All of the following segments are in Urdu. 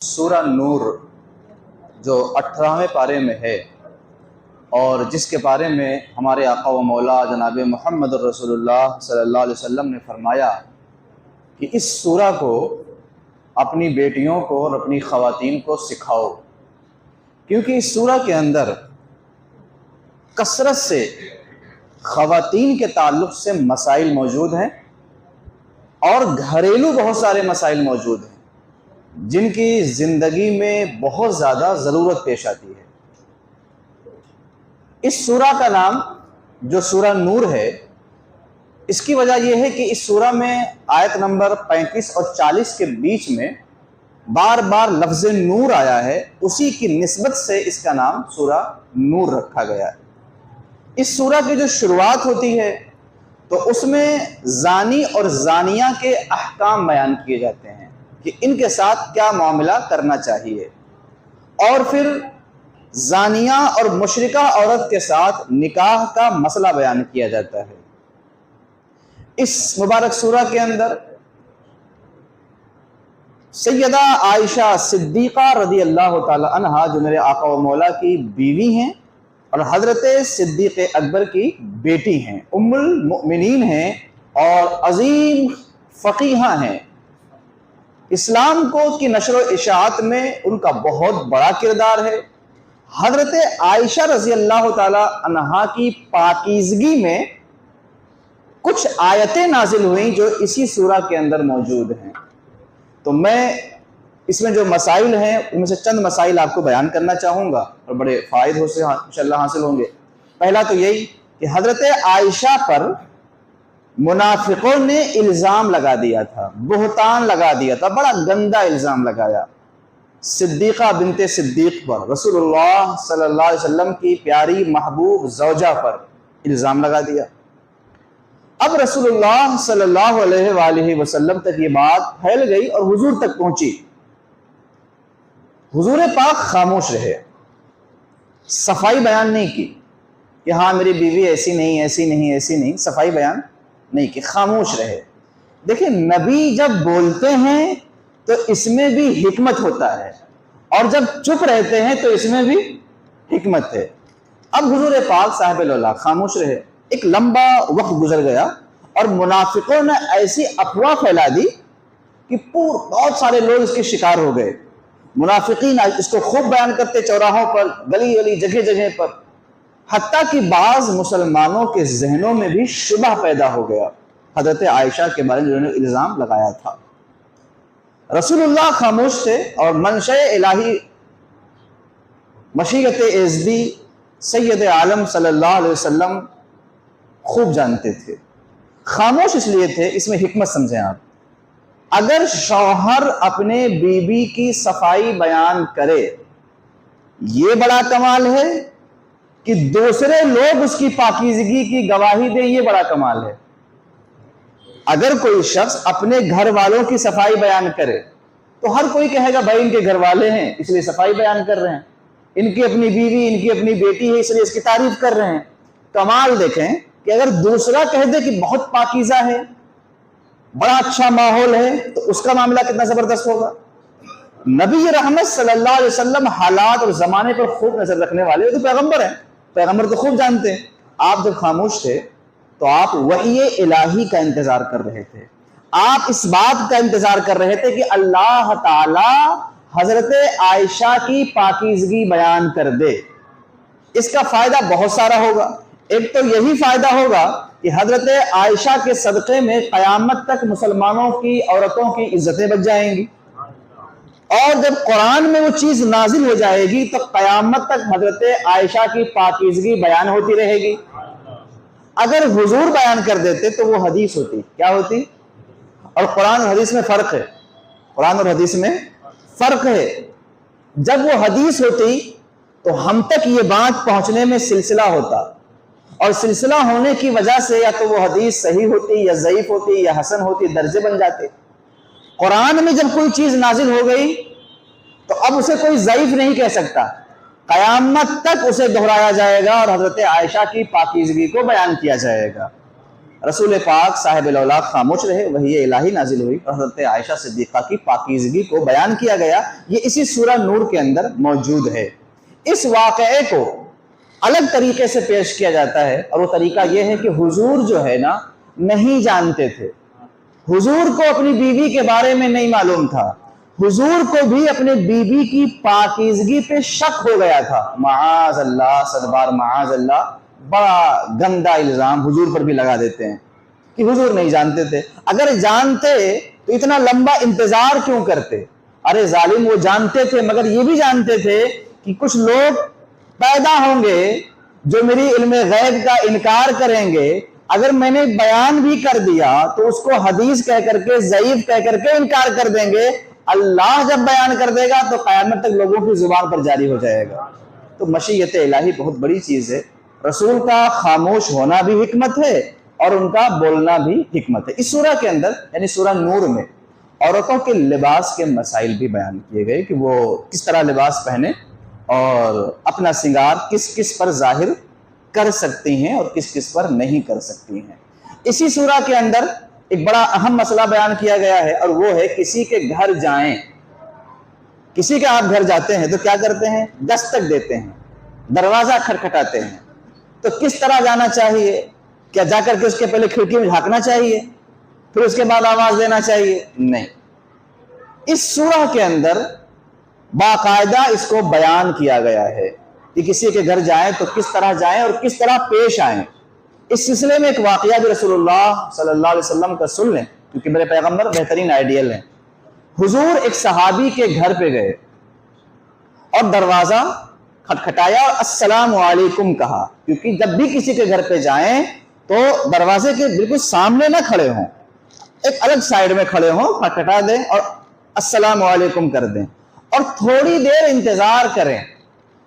سورہ نور جو 18ویں پارے میں ہے اور جس کے بارے میں ہمارے آقا و مولا جناب محمد رسول اللہ صلی اللہ علیہ وسلم نے فرمایا کہ اس سورہ کو اپنی بیٹیوں کو اور اپنی خواتین کو سکھاؤ، کیونکہ اس سورہ کے اندر کثرت سے خواتین کے تعلق سے مسائل موجود ہیں اور گھریلو بہت سارے مسائل موجود ہیں جن کی زندگی میں بہت زیادہ ضرورت پیش آتی ہے۔ اس سورہ کا نام جو سورہ نور ہے، اس کی وجہ یہ ہے کہ اس سورہ میں آیت نمبر 35 اور 40 کے بیچ میں بار بار لفظ نور آیا ہے، اسی کی نسبت سے اس کا نام سورہ نور رکھا گیا ہے۔ اس سورہ کی جو شروعات ہوتی ہے تو اس میں زانی اور زانیہ کے احکام بیان کیے جاتے ہیں کہ ان کے ساتھ کیا معاملہ کرنا چاہیے، اور پھر زانیہ اور مشرکہ عورت کے ساتھ نکاح کا مسئلہ بیان کیا جاتا ہے۔ اس مبارک سورہ کے اندر سیدہ عائشہ صدیقہ رضی اللہ تعالی عنہا جو میرے آقا و مولا کی بیوی ہیں اور حضرت صدیق اکبر کی بیٹی ہیں، ام المؤمنین ہیں اور عظیم فقیہہ ہیں، اسلام کو کی نشر و اشاعت میں ان کا بہت بڑا کردار ہے۔ حضرت عائشہ رضی اللہ تعالی عنہا کی پاکیزگی میں کچھ آیتیں نازل ہوئیں جو اسی سورہ کے اندر موجود ہیں، تو میں اس میں جو مسائل ہیں ان میں سے چند مسائل آپ کو بیان کرنا چاہوں گا اور بڑے فائدے سے انشاءاللہ حاصل ہوں گے۔ پہلا تو یہی کہ حضرت عائشہ پر منافقوں نے الزام لگا دیا تھا، بہتان لگا دیا تھا، بڑا گندا الزام لگایا صدیقہ بنت صدیق پر، رسول اللہ صلی اللہ علیہ وسلم کی پیاری محبوب زوجہ پر الزام لگا دیا۔ اب رسول اللہ صلی اللہ علیہ وآلہ وسلم تک یہ بات پھیل گئی اور حضور تک پہنچی۔ حضور پاک خاموش رہے، صفائی بیان نہیں کی کہ ہاں میری بیوی ایسی نہیں ایسی نہیں ایسی نہیں، صفائی بیان نہیں کہ خاموش رہے۔ دیکھیں نبی جب بولتے ہیں تو اس میں بھی حکمت ہوتا ہے، اور جب چپ رہتے ہیں تو اس میں بھی حکمت ہے۔ اب حضور پاک صاحب اللہ خاموش رہے، ایک لمبا وقت گزر گیا اور منافقوں نے ایسی افواہ پھیلا دی کہ بہت سارے لوگ اس کے شکار ہو گئے۔ منافقین اس کو خوب بیان کرتے چوراہوں پر، گلی گلی، جگہ جگہ پر، حتیٰ کہ بعض مسلمانوں کے ذہنوں میں بھی شبہ پیدا ہو گیا حضرت عائشہ کے بارے میں جنہوں نے الزام لگایا تھا۔ رسول اللہ خاموش تھے اور منشأ الہی مشیت ازدی سید عالم صلی اللہ علیہ وسلم خوب جانتے تھے۔ خاموش اس لیے تھے، اس میں حکمت سمجھیں آپ۔ اگر شوہر اپنے بیوی کی صفائی بیان کرے یہ بڑا کمال ہے کہ دوسرے لوگ اس کی پاکیزگی کی گواہی دیں، یہ بڑا کمال ہے۔ اگر کوئی شخص اپنے گھر والوں کی صفائی بیان کرے تو ہر کوئی کہے گا بھائی ان کے گھر والے ہیں اس لیے صفائی بیان کر رہے ہیں، ان کی اپنی بیوی ان کی اپنی بیٹی ہے اس لیے اس کی تعریف کر رہے ہیں۔ کمال دیکھیں کہ اگر دوسرا کہہ دے کہ بہت پاکیزہ ہے، بڑا اچھا ماحول ہے، تو اس کا معاملہ کتنا زبردست ہوگا۔ نبی رحمت صلی اللہ علیہ وسلم حالات اور زمانے پر خوب نظر رکھنے والے، وہ تو پیغمبر ہیں، پیغمبر تو خوب جانتے ہیں۔ آپ جب خاموش تھے تو آپ وحی الہی کا انتظار کر رہے تھے، آپ اس بات کا انتظار کر رہے تھے کہ اللہ تعالی حضرت عائشہ کی پاکیزگی بیان کر دے۔ اس کا فائدہ بہت سارا ہوگا۔ ایک تو یہی فائدہ ہوگا کہ حضرت عائشہ کے صدقے میں قیامت تک مسلمانوں کی عورتوں کی عزتیں بچ جائیں گی، اور جب قرآن میں وہ چیز نازل ہو جائے گی تو قیامت تک حضرت عائشہ کی پاکیزگی بیان ہوتی رہے گی۔ اگر حضور بیان کر دیتے تو وہ حدیث ہوتی، کیا ہوتی؟ اور قرآن اور حدیث میں فرق ہے، قرآن اور حدیث میں فرق ہے۔ جب وہ حدیث ہوتی تو ہم تک یہ بات پہنچنے میں سلسلہ ہوتا، اور سلسلہ ہونے کی وجہ سے یا تو وہ حدیث صحیح ہوتی یا ضعیف ہوتی یا حسن ہوتی، درجے بن جاتے۔ قرآن میں جب کوئی چیز نازل ہو گئی تو اب اسے کوئی ضعیف نہیں کہہ سکتا، قیامت تک اسے دہرایا جائے گا اور حضرت عائشہ کی پاکیزگی کو بیان کیا جائے گا۔ رسول پاک صاحب الاولاق خاموش رہے، وحی الہی نازل ہوئی اور حضرت عائشہ صدیقہ کی پاکیزگی کو بیان کیا گیا۔ یہ اسی سورہ نور کے اندر موجود ہے۔ اس واقعے کو الگ طریقے سے پیش کیا جاتا ہے، اور وہ طریقہ یہ ہے کہ حضور جو ہے نا نہیں جانتے تھے، حضور کو اپنی بیوی کے بارے میں نہیں معلوم تھا، حضور کو بھی اپنے بیوی کی پاکیزگی پہ شک ہو گیا تھا۔ معاذ اللہ، صدبار معاذ اللہ، بڑا گندا الزام حضور پر بھی لگا دیتے ہیں کہ حضور نہیں جانتے تھے۔ اگر جانتے تو اتنا لمبا انتظار کیوں کرتے؟ ارے ظالم، وہ جانتے تھے، مگر یہ بھی جانتے تھے کہ کچھ لوگ پیدا ہوں گے جو میری علم غیب کا انکار کریں گے، اگر میں نے بیان بھی کر دیا تو اس کو حدیث کہہ کر کے، ضعیف کہہ کر کے انکار کر دیں گے۔ اللہ جب بیان کر دے گا تو قیامت تک لوگوں کی زبان پر جاری ہو جائے گا۔ تو مشیت الہی بہت بڑی چیز ہے۔ رسول کا خاموش ہونا بھی حکمت ہے اور ان کا بولنا بھی حکمت ہے۔ اس سورہ کے اندر یعنی سورہ نور میں عورتوں کے لباس کے مسائل بھی بیان کیے گئے کہ وہ کس طرح لباس پہنے اور اپنا سنگار کس کس پر ظاہر کر سکتی ہیں اور کس کس پر نہیں کر سکتی ہیں۔ اسی سورہ کے اندر ایک بڑا اہم مسئلہ بیان کیا گیا ہے، اور وہ ہے کسی کے گھر جائیں، کسی کے آپ گھر جاتے ہیں تو کیا کرتے ہیں؟ دستک دیتے ہیں، دروازہ کھٹکھٹاتے ہیں۔ تو کس طرح جانا چاہیے؟ کیا جا کر کے اس کے پہلے کھڑکی میں جھانکنا چاہیے پھر اس کے بعد آواز دینا چاہیے؟ نہیں، اس سورہ کے اندر باقاعدہ اس کو بیان کیا گیا ہے کہ کسی کے گھر جائیں تو کس طرح جائیں اور کس طرح پیش آئیں۔ اس سلسلے میں ایک واقعہ جو رسول اللہ صلی اللہ علیہ وسلم کا سن لیں، کیونکہ میرے پیغمبر بہترین آئیڈیل ہیں۔ حضور ایک صحابی کے گھر پہ گئے اور دروازہ کھٹکھٹایا اور السلام علیکم کہا، کیونکہ جب بھی کسی کے گھر پہ جائیں تو دروازے کے بالکل سامنے نہ کھڑے ہوں، ایک الگ سائیڈ میں کھڑے ہوں، کھٹکھٹا دیں اور السلام علیکم کر دیں، اور تھوڑی دیر انتظار کریں۔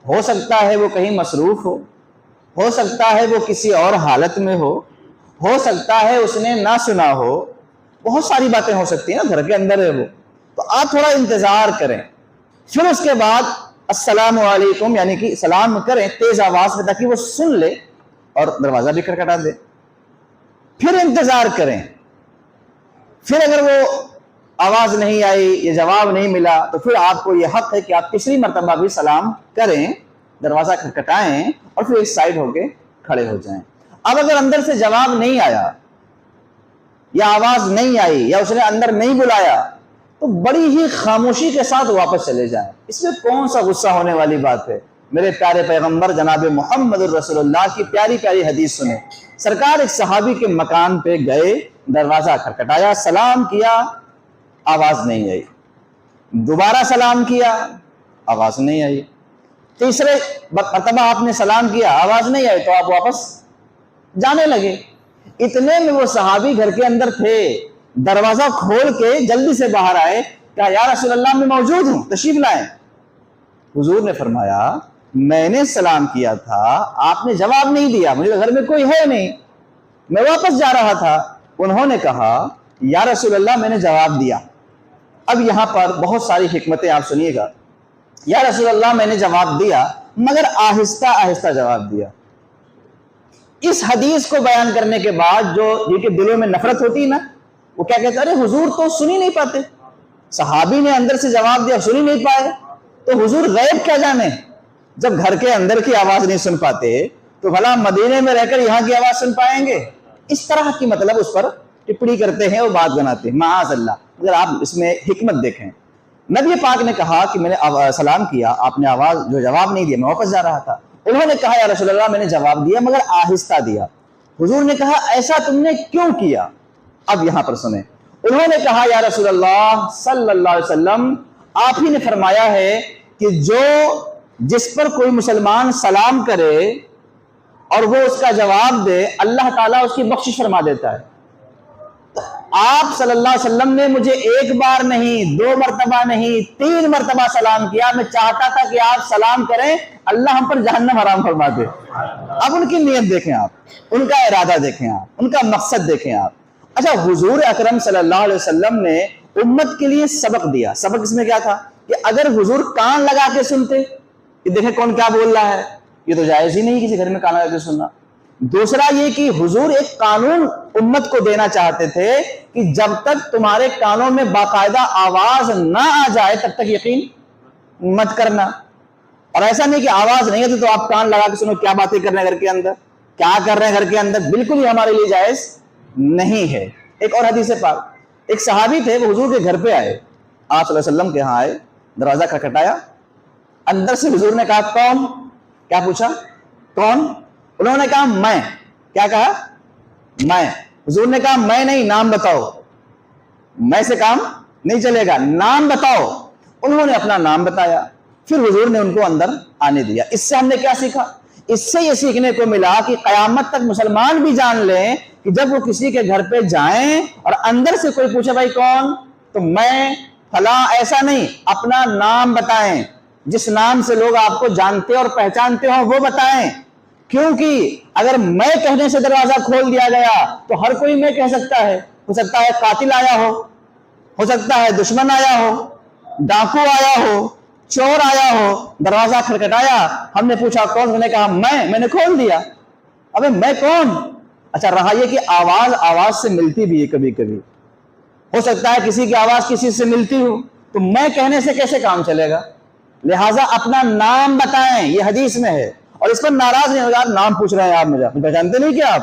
ہو سکتا ہے وہ کہیں مصروف ہو سکتا ہے وہ کسی اور حالت میں ہو سکتا ہے اس نے نہ سنا ہو، بہت ساری باتیں ہو سکتی ہیں نا، گھر کے اندر ہے وہ، تو آپ تھوڑا انتظار کریں، پھر اس کے بعد السلام علیکم یعنی کہ سلام کریں تیز آواز میں تاکہ وہ سن لے اور دروازہ بھی کھٹکھٹا دے۔ پھر انتظار کریں، پھر اگر وہ آواز نہیں آئی یا جواب نہیں ملا تو پھر آپ کو یہ حق ہے کہ آپ تیسری مرتبہ بھی سلام کریں، دروازہ کھٹکھٹائیں اور پھر ایک سائیڈ ہو کے کھڑے ہو جائیں۔ اب اگر اندر سے جواب نہیں آیا یا آواز نہیں آئی یا اس نے اندر نہیں بلایا تو بڑی ہی خاموشی کے ساتھ واپس چلے جائیں۔ اس میں کون سا غصہ ہونے والی بات ہے؟ میرے پیارے پیغمبر جناب محمد الرسول اللہ کی پیاری پیاری حدیث سنیں۔ سرکار ایک صحابی کے مکان پہ گئے، دروازہ کھٹکھٹایا، سلام کیا، آواز نہیں آئی، دوبارہ سلام کیا، آواز نہیں آئی، تیسرے مرتبہ آپ نے سلام کیا، آواز نہیں آئی تو آپ واپس جانے لگے۔ اتنے میں وہ صحابی گھر کے اندر تھے، دروازہ کھول کے جلدی سے باہر آئے، کہا یا رسول اللہ میں موجود ہوں، تشریف لائیں۔ حضور نے فرمایا میں نے سلام کیا تھا، آپ نے جواب نہیں دیا، مجھے گھر میں کوئی ہے نہیں، میں واپس جا رہا تھا۔ انہوں نے کہا یا رسول اللہ میں نے جواب دیا۔ اب یہاں پر بہت ساری حکمتیں آپ سنیے گا۔ یا رسول اللہ میں نے جواب دیا مگر آہستہ آہستہ جواب دیا۔ اس حدیث کو بیان کرنے کے بعد جو جن کے دلوں میں نفرت ہوتی نا، وہ کیا کہتے ہیں، ارے حضور تو سن ہی نہیں پاتے، صحابی نے اندر سے جواب دیا، سن ہی نہیں پائے، تو حضور غیب کیا جانے؟ جب گھر کے اندر کی آواز نہیں سن پاتے تو بھلا مدینے میں رہ کر یہاں کی آواز سن پائیں گے؟ اس طرح کی مطلب اس پر ٹپڑی کرتے ہیں اور بات بناتے ہیں، معاذ اللہ۔ اگر آپ اس میں حکمت دیکھیں، نبی پاک نے کہا کہ میں نے سلام کیا، آپ نے آواز جو جواب نہیں دیا، میں واپس جا رہا تھا۔ انہوں نے کہا یا رسول اللہ میں نے جواب دیا مگر آہستہ دیا۔ حضور نے کہا ایسا تم نے کیوں کیا؟ اب یہاں پر سنیں، انہوں نے کہا یا رسول اللہ صلی اللہ علیہ وسلم آپ ہی نے فرمایا ہے کہ جس پر کوئی مسلمان سلام کرے اور وہ اس کا جواب دے، اللہ تعالیٰ اس کی بخشش فرما دیتا ہے۔ آپ صلی اللہ علیہ وسلم نے مجھے ایک بار نہیں، 2 مرتبہ نہیں، 3 مرتبہ سلام کیا۔ میں چاہتا تھا کہ آپ سلام کریں، اللہ ہم پر جہنم حرام فرما دے۔ اب ان کی نیت دیکھیں آپ، ان کا ارادہ دیکھیں آپ، ان کا مقصد دیکھیں آپ۔ اچھا، حضور اکرم صلی اللہ علیہ وسلم نے امت کے لیے سبق دیا۔ سبق اس میں کیا تھا کہ اگر حضور کان لگا کے سنتے کہ دیکھیں کون کیا بول رہا ہے، یہ تو جائز ہی نہیں کسی گھر میں کان لگا کے سننا، دوسرا یہ کہ حضور ایک قانون امت کو دینا چاہتے تھے کہ جب تک تمہارے کانوں میں باقاعدہ آواز نہ آ جائے تب تک یقین مت کرنا. اور ایسا نہیں کہ آواز نہیں ہے تو آپ کان لگا کے سنو کیا باتیں کر رہے ہیں گھر کے اندر, کیا کر رہے ہیں گھر کے اندر, بالکل ہی ہمارے لیے جائز نہیں ہے. ایک اور حدیث پاک, ایک صحابی تھے, وہ حضور کے گھر پہ آئے, آپ صلی اللہ علیہ وسلم کے ہاں آئے, دروازہ کھٹکھٹایا, اندر سے حضور نے کہا کون؟ کیا پوچھا؟ کون؟ انہوں نے کہا میں. کیا کہا؟ میں. حضور نے کہا میں نہیں, نام بتاؤ. میں سے کام نہیں چلے گا, نام بتاؤ. انہوں نے اپنا نام بتایا, پھر حضور نے ان کو اندر آنے دیا. اس سے ہم نے کیا سیکھا؟ اس سے یہ سیکھنے کو ملا کہ قیامت تک مسلمان بھی جان لیں کہ جب وہ کسی کے گھر پہ جائیں اور اندر سے کوئی پوچھے بھائی کون, تو میں فلاں, ایسا نہیں, اپنا نام بتائیں. جس نام سے لوگ آپ کو جانتے اور پہچانتے ہوں وہ بتائیں. کیونکہ اگر میں کہنے سے دروازہ کھول دیا گیا تو ہر کوئی میں کہہ سکتا ہے. ہو سکتا ہے قاتل آیا ہو سکتا ہے دشمن آیا ہو, ڈاکو آیا ہو, چور آیا ہو. دروازہ کھٹکھٹایا, ہم نے پوچھا کون, انہوں نے کہا میں نے کھول دیا. ابے میں کون؟ اچھا رہا یہ کہ آواز سے ملتی بھی ہے کبھی کبھی. ہو سکتا ہے کسی کی آواز کسی سے ملتی ہو, تو میں کہنے سے کیسے کام چلے گا؟ لہٰذا اپنا نام بتائیں, یہ حدیث میں ہے. اور اس پر ناراض نہیں ہوگا, نام پوچھ رہے ہیں آپ مجھے, پہچانتے نہیں کیا آپ؟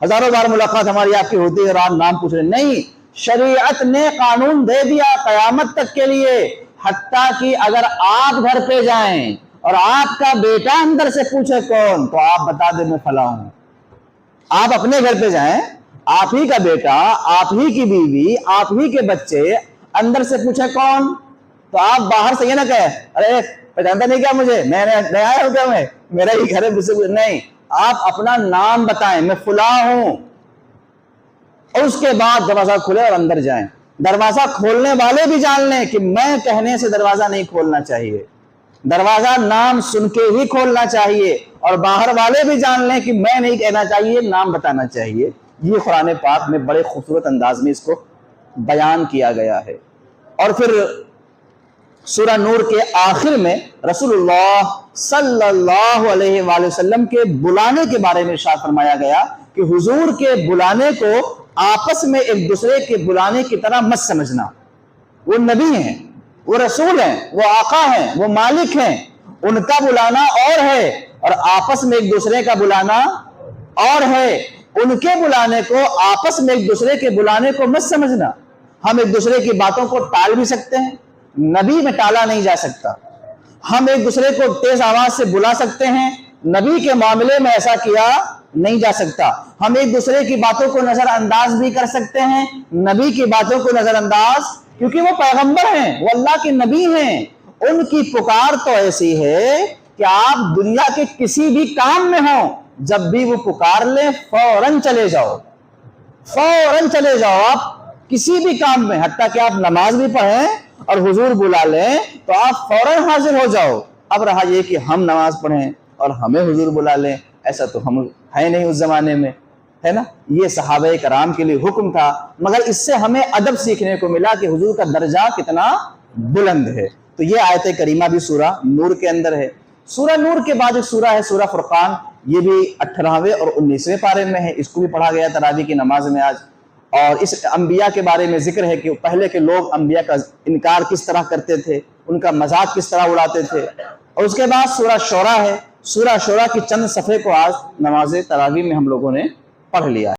ہزاروں بار ملاقات ہماری آپ کی ہوتی ہے اور آپ نام پوچھ رہے ہیں. نہیں, شریعت نے قانون دے دیا قیامت تک کے لیے, حتیٰ کہ اگر آپ گھر پہ جائیں اور آپ کا بیٹا اندر سے پوچھے کون, تو آپ بتا دیں میں فلاں ہوں. آپ اپنے گھر پہ جائیں, آپ ہی کا بیٹا, آپ ہی کی بیوی, آپ ہی کے بچے اندر سے پوچھے کون, تو آپ باہر سے یہ نہ کہے ارے پہچانتا نہیں کیا مجھے, میں نہیں آیا ہوں کیا, میں میرا ہی گھر ہے. نہیں, آپ اپنا نام بتائیں, میں فلاں ہوں. اور اس کے بعد دروازہ کھلے اور اندر جائیں. دروازہ کھولنے والے بھی جان لیں کہ میں کہنے سے دروازہ نہیں کھولنا چاہیے, دروازہ نام سن کے ہی کھولنا چاہیے. اور باہر والے بھی جان لیں کہ میں نہیں کہنا چاہیے, نام بتانا چاہیے. یہ قرآن پاک میں بڑے خوبصورت انداز میں اس کو بیان کیا گیا ہے. اور پھر سورہ نور کے آخر میں رسول اللہ صلی اللہ علیہ وآلہ وسلم کے بلانے کے بارے میں ارشاد فرمایا گیا کہ حضور کے بلانے کو آپس میں ایک دوسرے کے بلانے کی طرح مت سمجھنا. وہ نبی ہیں, وہ رسول ہیں, وہ آقا ہیں, وہ مالک ہیں, ان کا بلانا اور ہے اور آپس میں ایک دوسرے کا بلانا اور ہے. ان کے بلانے کو آپس میں ایک دوسرے کے بلانے کو مت سمجھنا. ہم ایک دوسرے کی باتوں کو ٹال بھی سکتے ہیں, نبی میں ٹالا نہیں جا سکتا. ہم ایک دوسرے کو تیز آواز سے بلا سکتے ہیں, نبی کے معاملے میں ایسا کیا نہیں جا سکتا. ہم ایک دوسرے کی باتوں کو نظر انداز بھی کر سکتے ہیں, نبی کی باتوں کو نظر انداز, کیونکہ وہ پیغمبر ہیں, وہ اللہ کے نبی ہیں. ان کی پکار تو ایسی ہے کہ آپ دنیا کے کسی بھی کام میں ہوں, جب بھی وہ پکار لیں فوراً چلے جاؤ, فوراً چلے جاؤ آپ کسی بھی کام میں. حتیٰ کہ آپ نماز بھی پڑھیں اور حضور بلا لیں تو آپ فوراً حاضر ہو جاؤ. اب رہا یہ کہ ہم نماز پڑھیں اور ہمیں حضور بلا لیں, ایسا تو ہم ہے نہیں اس زمانے میں, ہے نا. یہ صحابہ کرام کے لیے حکم تھا, مگر اس سے ہمیں ادب سیکھنے کو ملا کہ حضور کا درجہ کتنا بلند ہے. تو یہ آیت کریمہ بھی سورہ نور کے اندر ہے. سورہ نور کے بعد ایک سورہ ہے سورہ فرقان, یہ بھی 18ویں اور 19ویں پارے میں ہے. اس کو بھی پڑھا گیا تراویح کی نماز میں آج. اور اس انبیاء کے بارے میں ذکر ہے کہ پہلے کے لوگ انبیاء کا انکار کس طرح کرتے تھے, ان کا مذاق کس طرح اڑاتے تھے. اور اس کے بعد سورہ شعراء ہے. سورہ شعراء کی چند صفحے کو آج نماز تراویح میں ہم لوگوں نے پڑھ لیا ہے.